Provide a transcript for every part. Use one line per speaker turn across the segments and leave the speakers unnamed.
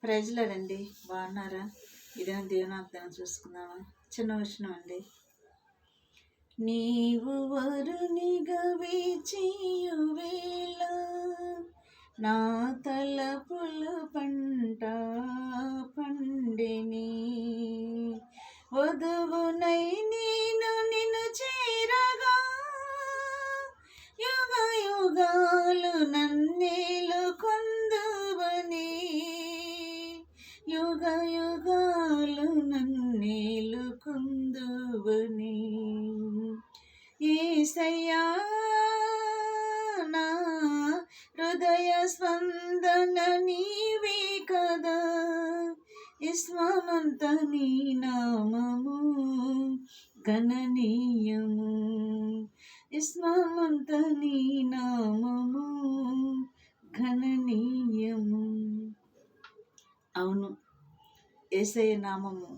ప్రైజ్లాడండి. బాగున్నారా? ఇదే దేవునార్థం చూసుకుందామా? చిన్న విషయం అండి. నీవు వరునిగా వేచియు వేళ నా తలపులు పంట పండిని, వధువునై నేను నిన్ను చేరగా యుగ యుగాలు నన్నేలు కొందువని, యుగ యుగాలు నన్నేలు కొందువని. యేసయ్యా నా హృదయ స్పందన నీవే కదా, ఇస్మమంత నీ నామము గణనీయము, ఇస్మమంత నీ నామము గణనీయము. అవును, యేసయ్య నామము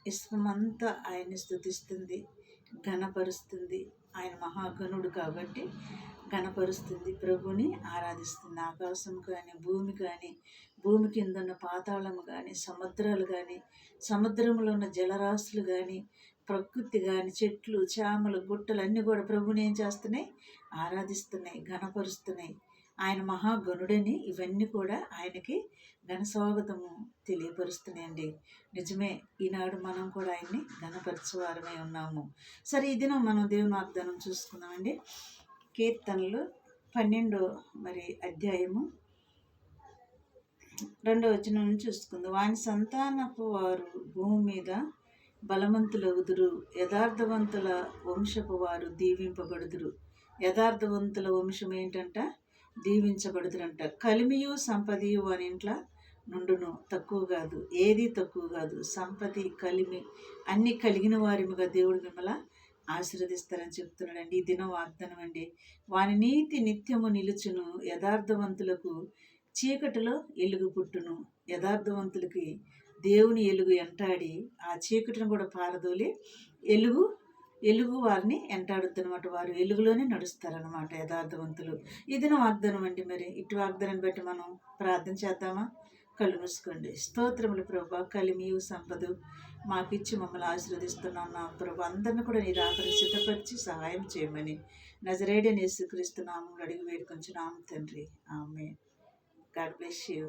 ఇస్మమంతా ఆయన్ని స్తుతిస్తుంది, ఘనపరుస్తుంది. ఆయన మహాగణుడు కాబట్టి ఘనపరుస్తుంది, ప్రభుని ఆరాధిస్తుంది. ఆకాశం కానీ, భూమి కింద ఉన్న పాతాళము కానీ, సముద్రాలు కానీ, సముద్రంలో ఉన్న జలరాశులు కానీ, ప్రకృతి కానీ, చెట్లు చేమలు గుట్టలు అన్నీ కూడా ప్రభుని ఏం చేస్తున్నాయి? ఆరాధిస్తున్నాయి, ఘనపరుస్తున్నాయి. ఆయన మహాగణుడని ఇవన్నీ కూడా ఆయనకి ఘనస్వాగతము తెలియపరుస్తున్నాయండి. నిజమే, ఈనాడు మనం కూడా ఆయన్ని ఘనపరచువారమై ఉన్నాము. సరే, ఈ దినం మనం దేవుని వాగ్దానం చూసుకుందామండి. కీర్తనలు 12వ అధ్యాయము 2వ వచనం నుంచి చూసుకుందాం. వాని సంతానపు వారు భూమి మీద బలవంతులగుదురు, యథార్థవంతుల వంశపు వారు దీవింపబడుదురు. యథార్థవంతుల వంశం ఏంటంట? దీవించబడుదురంట. కలిమియు సంపదియు వాని ఇంట్లో నుండును. తక్కువ కాదు, ఏది తక్కువ కాదు. సంపతి, కలిమి అన్నీ కలిగిన వారిగా దేవుడు మిమ్మల్ని ఆశీర్వదిస్తారని చెప్తున్నాడండి. ఈ దినం వాగ్దానం అండి. వాని నీతి నిత్యము నిలుచును, యథార్థవంతులకు చీకటిలో ఎలుగు పుట్టును. యథార్థవంతులకి దేవుని ఎలుగు ఎంటాడి ఆ చీకటిని కూడా పారదోలి ఎలుగు వారిని ఎంటాడుతున్నమాట. వారు ఎలుగులోనే నడుస్తారనమాట యథార్థవంతులు. ఈ దినం వాగ్దానం అండి. మరి ఇటు వాగ్దానం బట్టి మనం ప్రార్థన చేద్దామా? కళ్ళు మూసుకోండి. స్తోత్రములు ప్రభా, కలిమియు సంపద మాకిచ్చి మమ్మల్ని ఆశీర్వదిస్తున్నాం నా ప్రభు. అందరిని కూడా నీ రాకడ సిద్ధపరిచి సహాయం చేయమని నజరేయుడైన యేసుక్రీస్తు నామములో అడిగి వేడుకొంచున్నాము తండ్రి. ఆమేన్. God bless you.